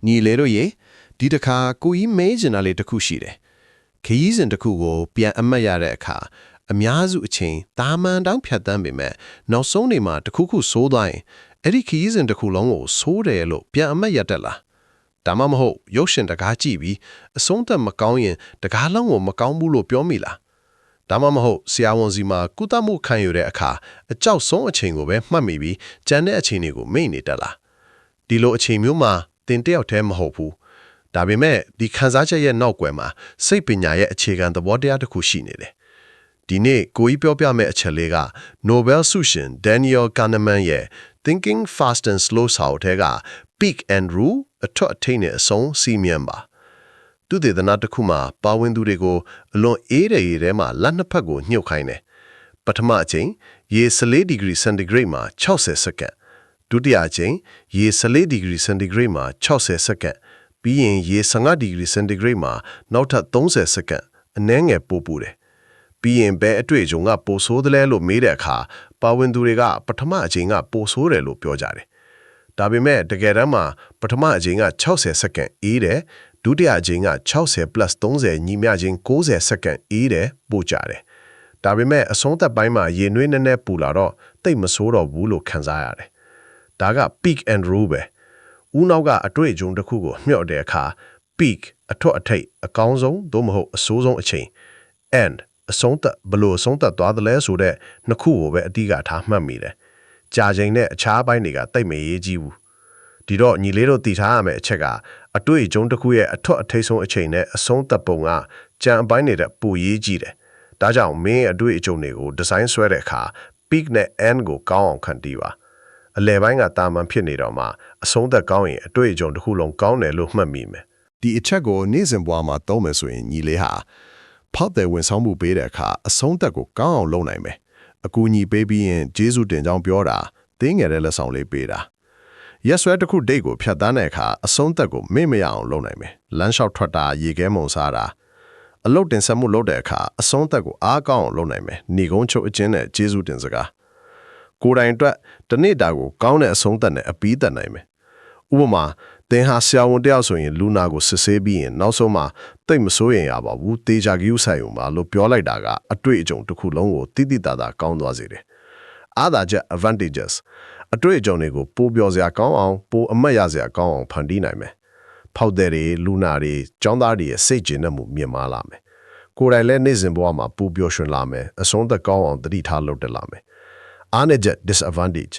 ညီလေတို့ရေဒီတစ်ခါကိုကြီးမဲကျင်တာလေးတစ်ခုရှိတယ်ခရီးစဉ်တစ်ခုကိုပြန်အမှတ်ရတဲ့အခါအများစုအချိန်တာမန်တောင်ဖြတ်တန်းပေမဲ့နောက်ဆုံးနေမှာတစ်ခုခုစိုးသွားရင်အဲ့ဒီခရီးစဉ်တစ်ခုလုံးကိုစိုးတယ်လို့ပြန်အမှတ်ရတတ်လားဒါမှမဟုတ်ရုပ်ရှင်တကားကြည့်ပြီးအဆုံးသက်မကောင်းရင်တကားလုံးကိုမကောင်းဘူးလို့ပြောမိလားဒါမှမဟုတ်ဆရာဝန်စီမှာကုသမှုခံယူတဲ့အခါအကြောက်ဆုံးအချိန်ကိုပဲမှတ်မိပြီးကြံတဲ့အချိန်တွေကိုမေ့နေတတ်လားဒီလိုအချိန်မျိုးမှာတင်တယောက်တည်းမဟုတ်ဘူးဒါပေမဲ့ဒီခန်းစားချက်ရဲ့နောက်ွယ်မှာစိတ်ပညာရဲ့အခြေခံသဘောတရားတစ်ခုရှိနေတယ်ဒီနေ့ကိုကြီးပြောပြမယ့်အချက်လေးက Nobel ဆုရှင် Daniel Kahneman ရဲ့ Thinking Fast and Slow စာအုပ်ထဲက Peak and Rule အထွတ်အထိပ်နဲ့အဆုံးစီမံပါသူဒေသနာတစ်ခုမှာပါဝင်သူတွေကိုအလွန်အေးတဲ့ရေထဲမှာလက်နှစ်ဖက်ကိုညှုပ်ခိုင်းတယ်ပထမအချိန်ရေ14 degree centigrade မှာ60စက္ကန့်ဒုတိယအချိန်ရေ14 degree centigrade မှာ60စက္ကန့်ပြီးရင်ရေ15 degree centigrade မှာနောက်ထပ်30စက္ကန့်အနည်းငယ်ပိုပူတယ်ပြီးရင်ဘဲအတွေ့အကြုံကပိုဆိုးတယ်လဲလို့မေးတဲ့အခါပါဝင်သူတွေကပထမအချိန်ကပိုဆိုးတယ်လို့ပြောကြတယ်ဒါပေမဲ့တကယ်တမ်းမှာပထမအချိန်က60စက္ကန့်အေးတယ်ဒုတိယအချိန်က60 plus 30ညီမျှခြင်း90စက္ကန့်အေးတယ်ပို့ကြတယ်ဒါပေမဲ့အဆုံးသက်ပိုင်းမှာရေနွေးနည်းနည်းပူလာတော့တိတ်မဆိုးတော့ဘူးလို့ခံစားရတယ်ဒါက peak and rule ပဲဦးနောက်ကအတွေ့အကြုံတစ်ခုကိုမျှော့တဲ့အခါ peak အထွတ်အထိပ်အကောင်းဆုံးသို့မဟုတ်အဆိုးဆုံးအချိန် and အဆုံးသက်ဘလို့အဆုံးသက်သွားတယ်လဲဆိုတဲ့နှစ်ခုကိုပဲအတိအကထားမှတ်မိတယ်ကြာချိန်နဲ့အခြားပိုင်းတွေကတိတ်မရေးကြီးဘူးဒီတော့ညီလေးတို့တည်ထားရမယ့်အချက်ကအတွေ့အကြုံတစ်ခုရဲ့အထွတ်အထိပ်ဆုံးအချိန်နဲ့အဆုံးသက်ပုံကကြံအပိုင်းနေတဲ့ပိုရေးကြီးတယ်ဒါကြောင့်မင်းအတွေ့အကြုံတွေကိုဒီဇိုင်းဆွဲတဲ့အခါ peak နဲ့ end ကိုကောင်းအောင်ခံတီးပါအလယ်ပိုင်းကတာမန်ဖြစ်နေတော့မှအဆုံးသက်ကောင်းရင်အတွေ့အကြုံတစ်ခုလုံးကောင်းတယ်လို့မှတ်မိမယ်ဒီအချက်ကိုနေ့စဉ်ဘဝမှာသုံးမယ်ဆိုရင်ညီလေးဟာဖောက်တဲ့ဝန်ဆောင်မှုပေးတဲ့အခါအဆုံးသက်ကိုကောင်းအောင်လုပ်နိုင်မယ်အကူအညီပေးပြီးရင်ကျေးဇူးတင်ကြောင်းပြောတာတင်းငယ်တဲ့လက်ဆောင်လေးပေးတာရက်ဆွဲတစ်ခုဒိတ်ကိုဖြတ်တန်းတဲ့အခါအဆုံးသက်ကိုမေ့မရအောင်လုပ်နိုင်မယ်လမ်းလျှောက်ထွက်တာရေခဲမုံစားတာအလုပ်တင်ဆက်မှုလုပ်တဲ့အခါအဆုံးသက်ကိုအားကောင်းအောင်လုပ်နိုင်မယ်ညီကုန်းချုပ်အချင်းနဲ့ကျေးဇူးတင်စကားကိုယ်တိုင်အတွက်တနေ့တာကိုကောင်းတဲ့အဆုံးသက်နဲ့အပီးသက်နိုင်မယ်ဥပမာသင်ဟာဆရာဝန်တယောက်ဆိုရင်လူနာကိုစစ်ဆေးပြီးရင်နောက်ဆုံးမှာတိတ်မစိုးရင်ရပါဘူးတေချာကယူဆိုင်ုံပါလို့ပြောလိုက်တာကအတွေ့အကြုံတစ်ခုလုံးကိုတိတိတသာကောင်းသွားစေတယ်အားသာချက် advantages အတွေ့အကြုံတွေကိုပိုပြောစရာကောင်းအောင်ပိုအမှတ်ရစရာကောင်းအောင်ဖန်တီးနိုင်မယ်ဖောက်တဲ့တွေလူနာတွေကျောင်းသားတွေရဲ့စိတ်ကျဉ်မှုမြင့်မားလာမယ်ကိုယ်တိုင်လည်းနေ့စဉ်ဘဝမှာပိုပျော်ရွှင်လာမယ်အဆုံးသက်ကောင်းအောင်တတိထားလုပ်တက်လာမယ်အားနည်းချက် disadvantage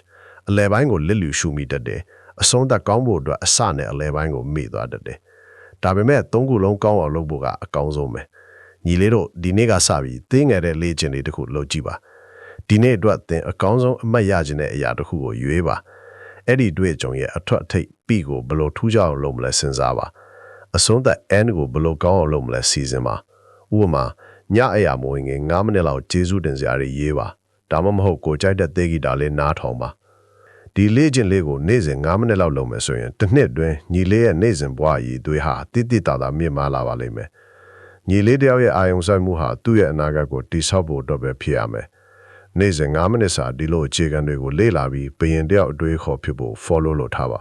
အလယ်ပိုင်းကိုလစ်လျူရှုမိတတ်တယ်အဆုံးသက်ကောင်းဖို့အတွက်အစနဲ့အလယ်ပိုင်းကိုမေ့သွားတတ်တယ်ဒါပေမဲ့သုံးခုလုံးကောင်းအောင်လုပ်ဖို့ကအကောင်းဆုံးပဲညီလေးတို့ဒီနေ့ကစပြီးသေးငယ်တဲ့လေ့ကျင့်လေးတစ်ခုလုပ်ကြည့်ပါဒီနေ့အတွက်သင်အကောင်းဆုံးအမှတ်ရခြင်းတဲ့အရာတစ်ခုကိုရွေးပါအဲ့ဒီတွေ့အကြုံရဲ့အထွတ်အထိပ်ပြီးကိုဘယ်လိုထူးခြားအောင်လုပ်မလဲစဉ်းစားပါအဆုံးသက် end ကိုဘယ်လိုကောင်းအောင်လုပ်မလဲစီစဉ်ပါဥပမာညအရာမဝင်ခင်9မိနစ်လောက်ကျေးဇူးတင်စရာတွေရေးပါဒါမှမဟုတ်ကိုကြိုက်တဲ့သေဂီတာလေးနားထောင်ပါဒီလေ့ကျင့်လေးကိုနေ့စဉ်9မိနစ်လောက်လုပ်မယ်ဆိုရင်တစ်နှစ်အတွင်းညီလေးရဲ့နေ့စဉ်ဘဝရည်သွေးဟာတိတိတသာမြင့်မားလာပါလိမ့်မယ်ညီလေးတယောက်ရဲ့အာယုံစိုက်မှုဟာသူ့ရဲ့အနာဂတ်ကိုတည်ဆောက်ဖို့အတွက်ပဲဖြစ်ရမယ်နေ့စဉ်9မိနစ်စာဒီလိုအခြေခံတွေကိုလေ့လာပြီးဘယင်တယောက်အတွေးခေါ်ဖြစ်ဖို့ follow လုပ်ထားပါ